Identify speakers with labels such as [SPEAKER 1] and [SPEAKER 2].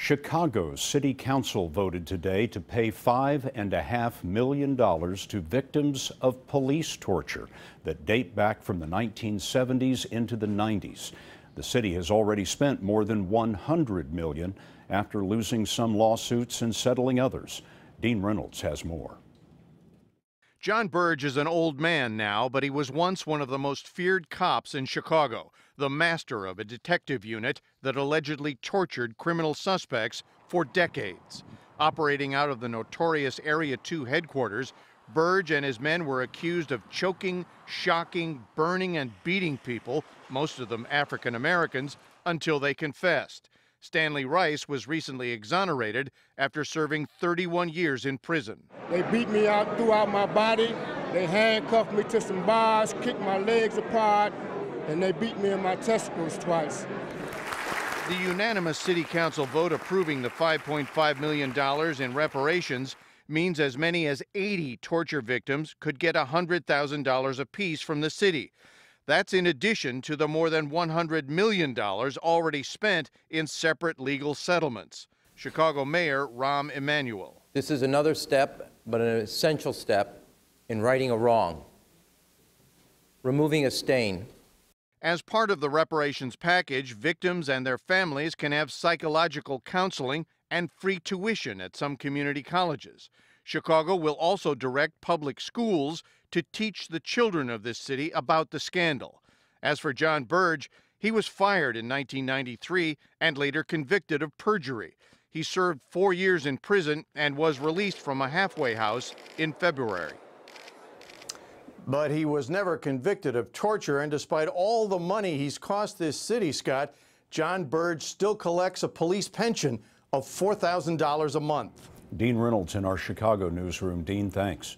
[SPEAKER 1] Chicago's City Council voted today to pay $5.5 million to victims of police torture that date back from the 1970s into the 90s. The city has already spent more than $100 million after losing some lawsuits and settling others. Dean Reynolds has more.
[SPEAKER 2] John Burge is an old man now, but he was once one of the most feared cops in Chicago, the master of a detective unit that allegedly tortured criminal suspects for decades. Operating out of the notorious Area 2 headquarters, Burge and his men were accused of choking, shocking, burning, and beating people, most of them African Americans, until they confessed. Stanley Rice was recently exonerated after serving 31 years in prison.
[SPEAKER 3] They beat me out throughout my body. They handcuffed me to some bars, kicked my legs apart, and they beat me in my testicles twice.
[SPEAKER 2] The unanimous City Council vote approving the $5.5 million in reparations means as many as 80 torture victims could get $100,000 apiece from the city. That's in addition to the more than $100 million already spent in separate legal settlements. Chicago Mayor Rahm Emanuel.
[SPEAKER 4] This is another step, but an essential step, in righting a wrong, removing a stain.
[SPEAKER 2] As part of the reparations package, victims and their families can have psychological counseling and free tuition at some community colleges. Chicago will also direct public schools to teach the children of this city about the scandal. As for John Burge, he was fired in 1993 and later convicted of perjury. He served 4 years in prison and was released from a halfway house in February.
[SPEAKER 5] But he was never convicted of torture, and despite all the money he's cost this city, Scott, John Burge still collects a police pension of $4,000 a month.
[SPEAKER 1] Dean Reynolds in our Chicago newsroom. Dean, thanks.